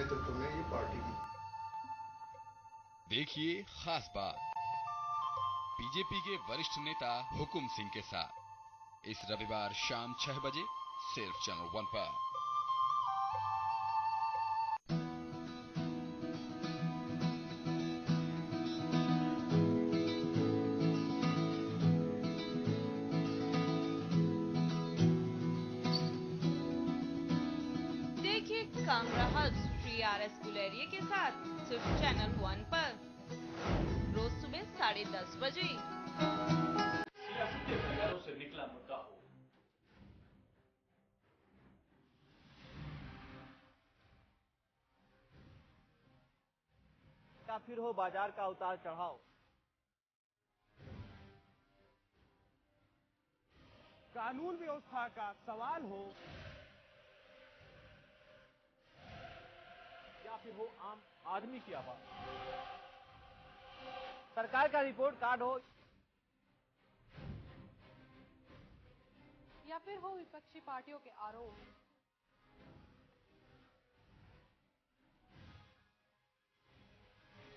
नेतृत्व में ये पार्टी की। देखिए खास बात बीजेपी के वरिष्ठ नेता हुकुम सिंह के साथ इस रविवार शाम 6 बजे सिर्फ चैनल 1 पर। देखिए कामराह TRS गुलेरिया के साथ सिर्फ चैनल 1 पर रोज सुबह 10:30 बजे। सियासत के किनारों से निकला मुद्दा हो, या फिर हो बाजार का उतार चढ़ाव, कानून व्यवस्था का सवाल हो, या फिर हो आम आदमी की आवाज, सरकार का रिपोर्ट कार्ड हो, या फिर हो विपक्षी पार्टियों के आरोप,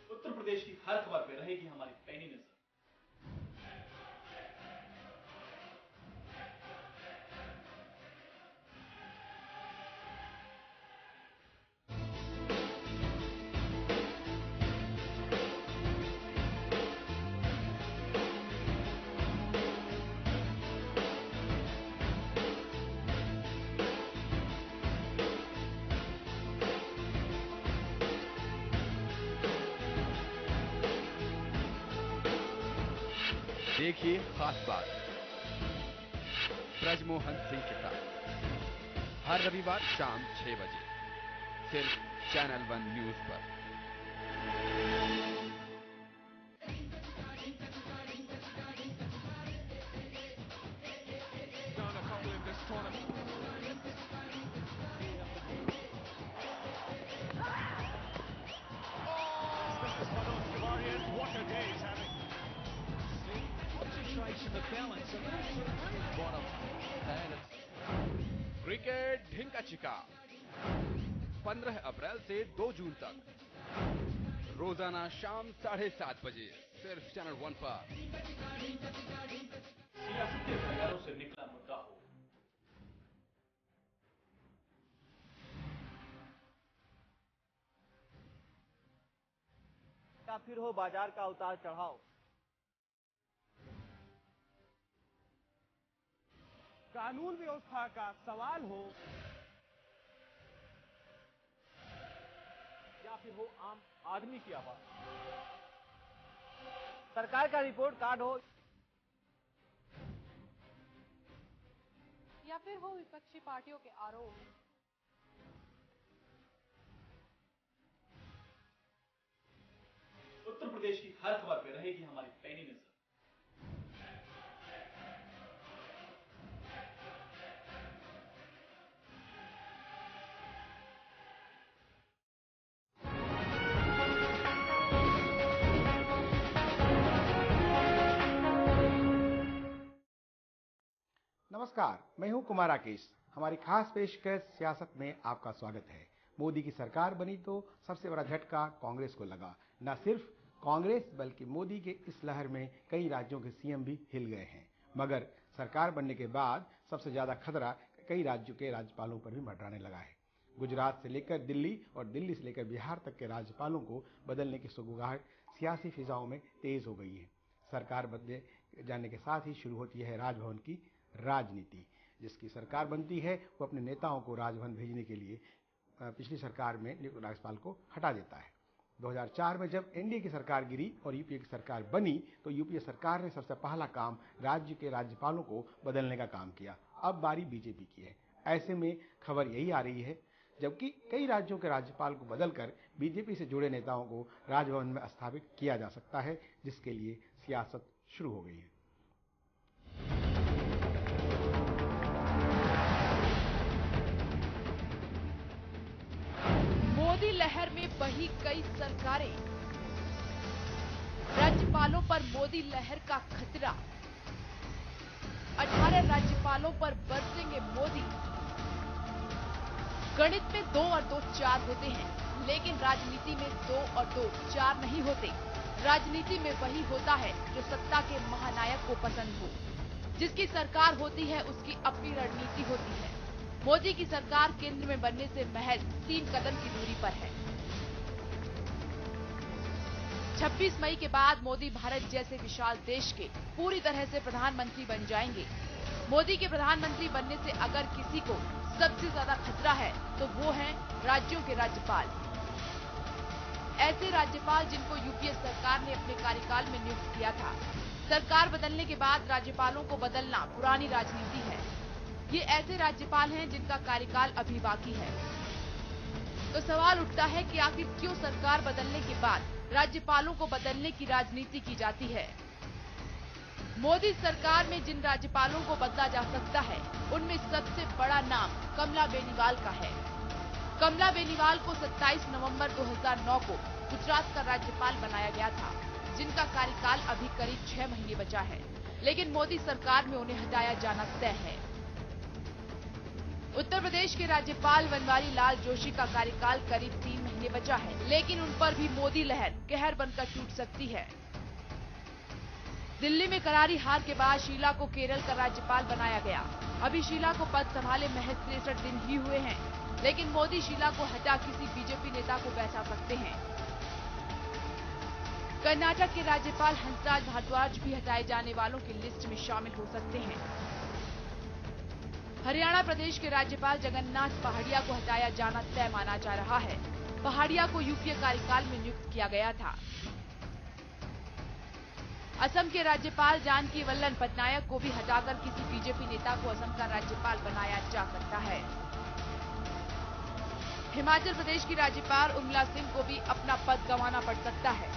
उत्तर प्रदेश की हर खबर पे रहेगी हमारी पैनी नजर। देखिए खास बात ब्रजमोहन सिंह के साथ हर रविवार शाम 6 बजे सिर्फ चैनल 1 न्यूज पर। क्रिकेट ढिंका चिका 15 अप्रैल से 2 जून तक रोजाना शाम 7:30 बजे सिर्फ चैनल 1 पर। सियासत के किनारों से निकला मुद्दा हो, या फिर हो बाजार का उतार चढ़ाव, कानून व्यवस्था का सवाल हो, या फिर हो आम आदमी की आवाज, सरकार का रिपोर्ट कार्ड हो, या फिर हो विपक्षी पार्टियों के आरोप, उत्तर प्रदेश की हर खबर पे रहेगी हमारी पैनी नजर। नमस्कार, मैं हूं कुमार राकेश। हमारी खास पेशकश सियासत में आपका स्वागत है। मोदी की सरकार बनी तो सबसे बड़ा झटका कांग्रेस को लगा। न सिर्फ कांग्रेस बल्कि मोदी के इस लहर में कई राज्यों के सीएम भी हिल गए हैं। मगर सरकार बनने के बाद सबसे ज्यादा खतरा कई राज्यों के राज्यपालों पर भी मंडराने लगा है। गुजरात से लेकर दिल्ली और दिल्ली से लेकर बिहार तक के राज्यपालों को बदलने की सुगबुगाहट सियासी फिजाओं में तेज हो गई है। सरकार बदले जाने के साथ ही शुरू होती है राजभवन की राजनीति। जिसकी सरकार बनती है वो अपने नेताओं को राजभवन भेजने के लिए पिछली सरकार में राज्यपाल को हटा देता है। 2004 में जब एनडीए की सरकार गिरी और यूपीए की सरकार बनी तो यूपीए सरकार ने सबसे पहला काम राज्य के राज्यपालों को बदलने का काम किया। अब बारी बीजेपी की है। ऐसे में खबर यही आ रही है जबकि कई राज्यों के राज्यपाल को बदलकर बीजेपी से जुड़े नेताओं को राजभवन में स्थापित किया जा सकता है, जिसके लिए सियासत शुरू हो गई है। मोदी लहर में बही कई सरकारें, राज्यपालों पर मोदी लहर का खतरा। 18 राज्यपालों पर बरसेंगे मोदी। गणित में 2 और 2 4 होते हैं, लेकिन राजनीति में 2 और 2 4 नहीं होते। राजनीति में वही होता है जो सत्ता के महानायक को पसंद हो। जिसकी सरकार होती है उसकी अपनी रणनीति होती है। मोदी की सरकार केंद्र में बनने से महज 3 कदम की दूरी पर है। 26 मई के बाद मोदी भारत जैसे विशाल देश के पूरी तरह से प्रधानमंत्री बन जाएंगे। मोदी के प्रधानमंत्री बनने से अगर किसी को सबसे ज्यादा खतरा है तो वो हैं राज्यों के राज्यपाल। ऐसे राज्यपाल जिनको यूपीए सरकार ने अपने कार्यकाल में नियुक्त किया था। सरकार बदलने के बाद राज्यपालों को बदलना पुरानी राजनीति है। ये ऐसे राज्यपाल हैं जिनका कार्यकाल अभी बाकी है। तो सवाल उठता है कि आखिर क्यों सरकार बदलने के बाद राज्यपालों को बदलने की राजनीति की जाती है। मोदी सरकार में जिन राज्यपालों को बदला जा सकता है उनमें सबसे बड़ा नाम कमला बेनीवाल का है। कमला बेनीवाल को 27 नवंबर 2009 को गुजरात का राज्यपाल बनाया गया था, जिनका कार्यकाल अभी करीब 6 महीने बचा है, लेकिन मोदी सरकार में उन्हें हटाया जाना तय है। उत्तर प्रदेश के राज्यपाल बनवारी लाल जोशी का कार्यकाल करीब 3 महीने बचा है, लेकिन उन पर भी मोदी लहर कहर बनकर टूट सकती है। दिल्ली में करारी हार के बाद शीला को केरल का राज्यपाल बनाया गया। अभी शीला को पद संभाले महज 63 दिन ही हुए हैं, लेकिन मोदी शीला को हटा किसी बीजेपी नेता को बैठा सकते हैं। कर्नाटक के राज्यपाल हंसराज भारद्वाज भी हटाए जाने वालों की लिस्ट में शामिल हो सकते हैं। हरियाणा प्रदेश के राज्यपाल जगन्नाथ पहाड़िया को हटाया जाना तय माना जा रहा है। पहाड़िया को यूपीए कार्यकाल में नियुक्त किया गया था। असम के राज्यपाल जानकी वल्लभ पटनायक को भी हटाकर किसी बीजेपी नेता को असम का राज्यपाल बनाया जा सकता है। हिमाचल प्रदेश की राज्यपाल उर्मिला सिंह को भी अपना पद गंवाना पड़ सकता है।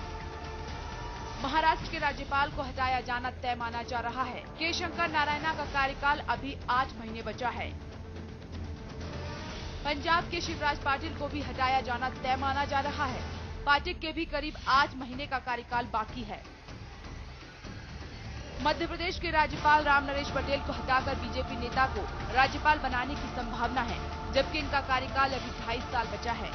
महाराष्ट्र के राज्यपाल को हटाया जाना तय माना जा रहा है। के शंकर नारायणा का कार्यकाल अभी 8 महीने बचा है। पंजाब के शिवराज पाटिल को भी हटाया जाना तय माना जा रहा है। पाटिल के भी करीब 8 महीने का कार्यकाल बाकी है। मध्य प्रदेश के राज्यपाल राम नरेश पटेल को हटाकर बीजेपी नेता को राज्यपाल बनाने की संभावना है, जबकि इनका कार्यकाल अभी 2.5 साल बचा है।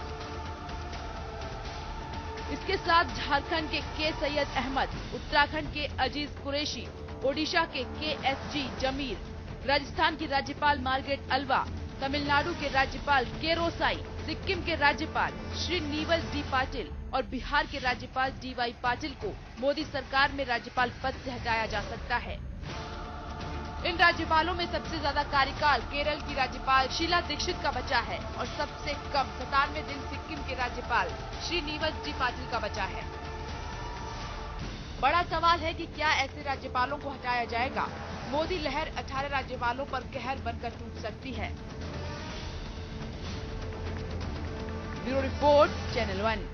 इसके साथ झारखंड के सैयद अहमद, उत्तराखंड के अजीज कुरैशी, ओडिशा के एसजी जमीर, राजस्थान की राज्यपाल मार्गरेट अल्वा, तमिलनाडु के राज्यपाल के रोसाई, सिक्किम के राज्यपाल श्री नीवल डी पाटिल और बिहार के राज्यपाल डीवाई पाटिल को मोदी सरकार में राज्यपाल पद से हटाया जा सकता है। इन राज्यपालों में सबसे ज्यादा कार्यकाल केरल की राज्यपाल शीला दीक्षित का बचा है और सबसे कम 97 दिन सिक्किम के राज्यपाल श्री नीवल डी पाटिल का बचा है। बड़ा सवाल है कि क्या ऐसे राज्यपालों को हटाया जाएगा। मोदी लहर 18 राज्यपालों पर कहर बनकर टूट सकती है। Bureau report, channel 1।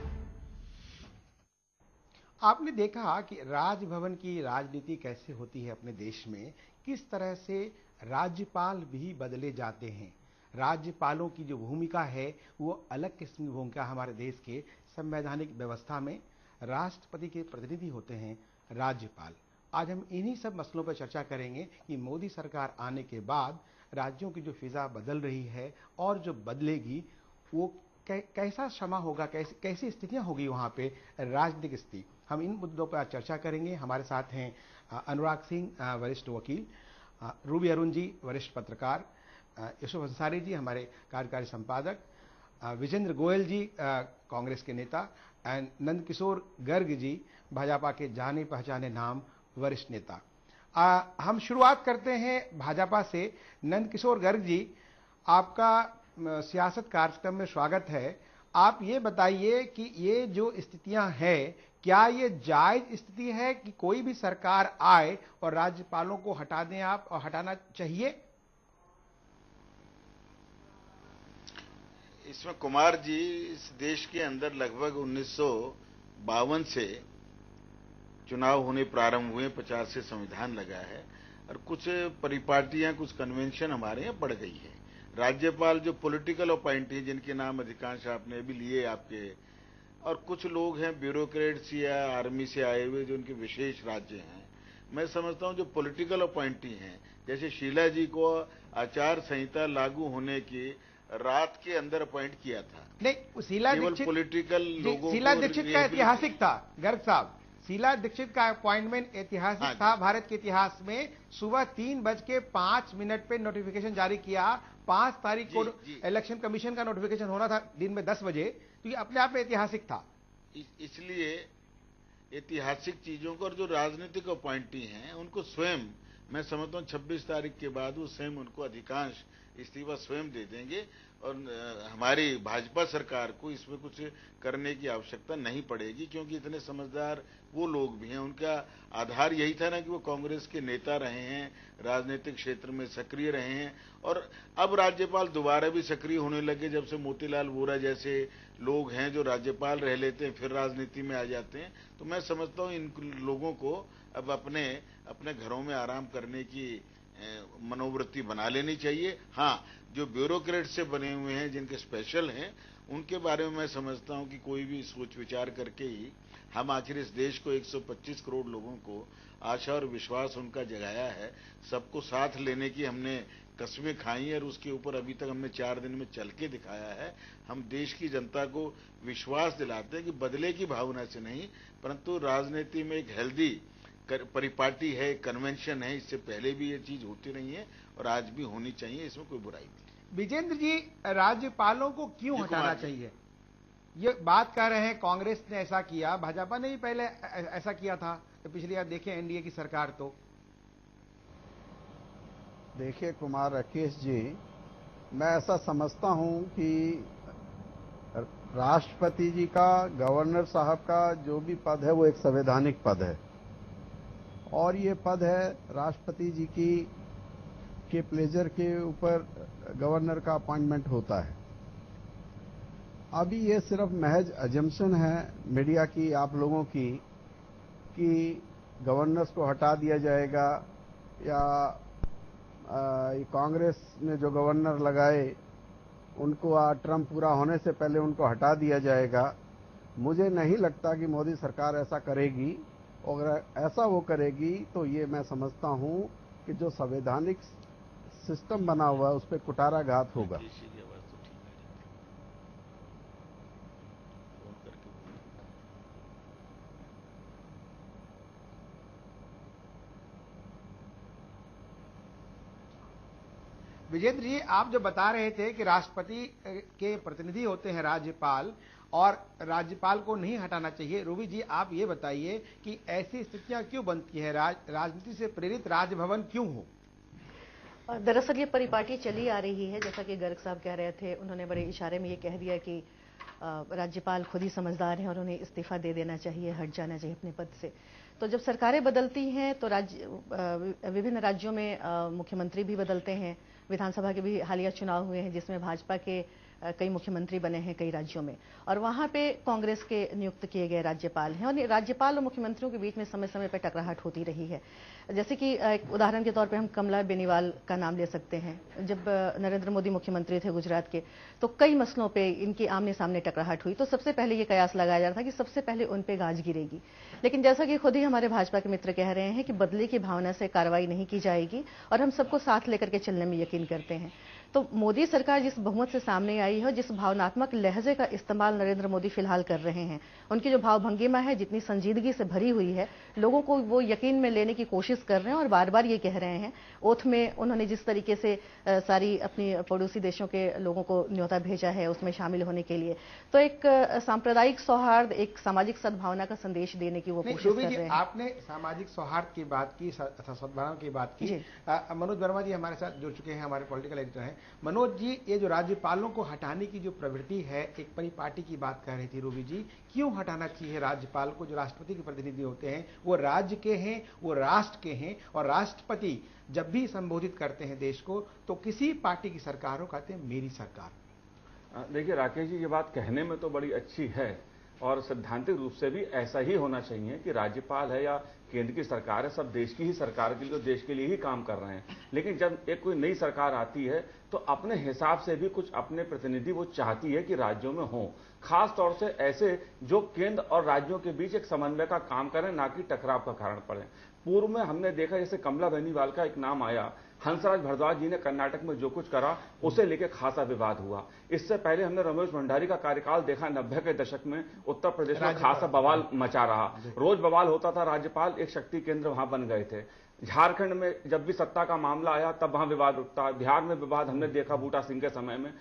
आपने देखा कि राजभवन की राजनीति कैसे होती है अपने देश में, किस तरह से राज्यपाल भी बदले जाते हैं। राज्यपालों की जो भूमिका है वो अलग किस्म की भूमिका हमारे देश के संवैधानिक व्यवस्था में। राष्ट्रपति के प्रतिनिधि होते हैं राज्यपाल। आज हम इन्हीं सब मसलों पर चर्चा करेंगे कि मोदी सरकार आने के बाद राज्यों की जो फिजा बदल रही है और जो बदलेगी वो कैसा क्षमा होगा, कैसी स्थितियां होगी वहां पे राजनीतिक स्थिति। हम इन मुद्दों पर चर्चा करेंगे। हमारे साथ हैं अनुराग सिंह, वरिष्ठ वकील, रूबी अरुण जी, वरिष्ठ पत्रकार, यूसुफ अंसारी जी, हमारे कार्यकारी संपादक, विजेंद्र गोयल जी, कांग्रेस के नेता, एंड नंदकिशोर गर्ग जी, भाजपा के जाने पहचाने नाम, वरिष्ठ नेता। हम शुरुआत करते हैं भाजपा से। नंदकिशोर गर्ग जी, आपका सियासत कार्यक्रम में स्वागत है। आप ये बताइए कि ये जो स्थितियां हैं, क्या ये जायज स्थिति है कि कोई भी सरकार आए और राज्यपालों को हटा दें आप, और हटाना चाहिए? इसमें कुमार जी, इस देश के अंदर लगभग 1952 से चुनाव होने प्रारंभ हुए, 50 से संविधान लगा है और कुछ परिपाटियां, कुछ कन्वेंशन हमारे यहाँ बढ़ गई है। राज्यपाल जो पॉलिटिकल अपॉइंटी, जिनके नाम अधिकांश आपने भी लिए आपके, और कुछ लोग हैं ब्यूरोक्रेट्स या आर्मी से आए हुए जो उनके विशेष राज्य हैं। मैं समझता हूं जो पॉलिटिकल अपॉइंटी हैं, जैसे शीला जी को आचार संहिता लागू होने की रात के अंदर अपॉइंट किया था। नहीं, शीला केवल दीक्षित पॉलिटिकल लोगों शीला को दीक्षित का ऐतिहासिक था। गर्ग साहब, शीला दीक्षित का अपॉइंटमेंट ऐतिहासिक हाँ था। भारत के इतिहास में सुबह 3:05 पे नोटिफिकेशन जारी किया। 5 तारीख को इलेक्शन कमीशन का नोटिफिकेशन होना था दिन में 10 बजे। तो ये अपने आप में ऐतिहासिक था। इसलिए ऐतिहासिक चीजों को, और जो राजनीतिक अपॉइंटी हैं उनको स्वयं, मैं समझता हूं 26 तारीख के बाद वो स्वयं उनको अधिकांश इस्तीफा स्वयं दे देंगे और हमारी भाजपा सरकार को इसमें कुछ करने की आवश्यकता नहीं पड़ेगी, क्योंकि इतने समझदार वो लोग भी हैं। उनका आधार यही था ना कि वो कांग्रेस के नेता रहे हैं, राजनीतिक क्षेत्र में सक्रिय रहे हैं, और अब राज्यपाल दोबारा भी सक्रिय होने लगे जब से मोतीलाल वोरा जैसे लोग हैं जो राज्यपाल रह लेते हैं फिर राजनीति में आ जाते हैं। तो मैं समझता हूं इन लोगों को अब अपने अपने घरों में आराम करने की मनोवृत्ति बना लेनी चाहिए। हाँ, जो ब्यूरोक्रेट से बने हुए हैं, जिनके स्पेशल हैं, उनके बारे में मैं समझता हूं कि कोई भी सोच विचार करके ही हम आखिर इस देश को 125 करोड़ लोगों को आशा और विश्वास उनका जगाया है। सबको साथ लेने की हमने कस्में खाई और उसके ऊपर अभी तक हमने 4 दिन में चल के दिखाया है। हम देश की जनता को विश्वास दिलाते हैं कि बदले की भावना से नहीं, परंतु राजनीति में एक हेल्दी परिपाटी है, कन्वेंशन है। इससे पहले भी ये चीज होती रही है और आज भी होनी चाहिए, इसमें कोई बुराई नहीं। विजेंद्र जी, राज्यपालों को क्यों हटाना चाहिए, ये बात कर रहे हैं। कांग्रेस ने ऐसा किया, भाजपा ने भी पहले ऐसा किया था। तो पिछली बार देखें एनडीए की सरकार। तो देखिए कुमार राकेश जी, मैं ऐसा समझता हूं कि राष्ट्रपति जी का, गवर्नर साहब का जो भी पद है वो एक संवैधानिक पद है, और ये पद है राष्ट्रपति जी के प्लेजर के ऊपर गवर्नर का अपॉइंटमेंट होता है। अभी ये सिर्फ महज अजम्पशन है मीडिया की, आप लोगों की, कि गवर्नर्स को हटा दिया जाएगा या कांग्रेस ने जो गवर्नर लगाए उनको टर्म पूरा होने से पहले उनको हटा दिया जाएगा। मुझे नहीं लगता कि मोदी सरकार ऐसा करेगी, और अगर ऐसा वो करेगी तो ये मैं समझता हूं कि जो संवैधानिक सिस्टम बना हुआ है उस पर कुठाराघात होगा। विजेंद्र जी, आप जो बता रहे थे कि राष्ट्रपति के प्रतिनिधि होते हैं राज्यपाल, और राज्यपाल को नहीं हटाना चाहिए। रूबी जी, आप ये बताइए कि ऐसी स्थितियां क्यों बनती है, राजनीति से प्रेरित राजभवन क्यों हो? दरअसल ये परिपाटी चली आ रही है, जैसा कि गर्ग साहब कह रहे थे। उन्होंने बड़े इशारे में ये कह दिया कि राज्यपाल खुद ही समझदार हैं और उन्हें इस्तीफा दे देना चाहिए, हट जाना चाहिए अपने पद से। तो जब सरकारें बदलती हैं तो विभिन्न राज्यों में मुख्यमंत्री भी बदलते हैं। विधानसभा के भी हालिया चुनाव हुए हैं जिसमें भाजपा के कई मुख्यमंत्री बने हैं कई राज्यों में, और वहां पे कांग्रेस के नियुक्त किए गए राज्यपाल हैं, और राज्यपाल और मुख्यमंत्रियों के बीच में समय समय पर टकराहट होती रही है। जैसे कि एक उदाहरण के तौर पे हम कमला बेनीवाल का नाम ले सकते हैं। जब नरेंद्र मोदी मुख्यमंत्री थे गुजरात के, तो कई मसलों पे इनकी आमने सामने टकराहट हुई। तो सबसे पहले ये कयास लगाया जा रहा था कि सबसे पहले उन पे गाज गिरेगी, लेकिन जैसा कि खुद ही हमारे भाजपा के मित्र कह रहे हैं कि बदले की भावना से कार्रवाई नहीं की जाएगी, और हम सबको साथ लेकर के चलने में यकीन करते हैं। तो मोदी सरकार जिस बहुमत से सामने आई है, जिस भावनात्मक लहजे का इस्तेमाल नरेंद्र मोदी फिलहाल कर रहे हैं, उनकी जो भावभंगिमा है जितनी संजीदगी से भरी हुई है, लोगों को वो यकीन में लेने की कोशिश कर रहे हैं, और बार बार ये कह रहे हैं। ओथ में उन्होंने जिस तरीके से सारी अपनी पड़ोसी देशों के लोगों को न्योता भेजा है उसमें शामिल होने के लिए, तो एक सांप्रदायिक सौहार्द, एक सामाजिक सद्भावना का संदेश देने की वो कोशिश कर रहे हैं। आपने सामाजिक सौहार्द की बात की, सद्भावना की बात की। मनोज वर्मा जी हमारे साथ जुड़ चुके हैं, हमारे पॉलिटिकल एडिटर हैं। मनोज जी, ये जो राज्यपालों को हटाने की जो प्रवृत्ति है, एक परिपाटी की बात कर रही थी रूबी जी, क्यों हटाना चाहिए राज्यपाल को? जो राष्ट्रपति के प्रतिनिधि होते हैं वो राज्य के हैं, वो राष्ट्र के हैं, और राष्ट्रपति जब भी संबोधित करते हैं देश को तो किसी पार्टी की सरकार हो कहते हैं मेरी सरकार। देखिए राकेश जी, ये बात कहने में तो बड़ी अच्छी है, और सैद्धांतिक रूप से भी ऐसा ही होना चाहिए कि राज्यपाल है या केंद्र की सरकार है, सब देश की ही सरकार के लिए, तो देश के लिए ही काम कर रहे हैं। लेकिन जब एक कोई नई सरकार आती है तो अपने हिसाब से भी कुछ अपने प्रतिनिधि वो चाहती है कि राज्यों में हों, खास तौर से ऐसे जो केंद्र और राज्यों के बीच एक समन्वय का काम करें, ना कि टकराव का कारण पड़े। पूर्व में हमने देखा, जैसे कमला बेनीवाल का एक नाम आया, हंसराज भारद्वाज जी ने कर्नाटक में जो कुछ करा उसे लेकर खासा विवाद हुआ। इससे पहले हमने रमेश भंडारी का कार्यकाल देखा 90 के दशक में उत्तर प्रदेश में खासा बवाल मचा रहा, रोज बवाल होता था, राज्यपाल एक शक्ति केंद्र वहां बन गए थे। झारखंड में जब भी सत्ता का मामला आया तब वहां विवाद उठता, बिहार में विवाद हमने देखा बूटा सिंह के समय में।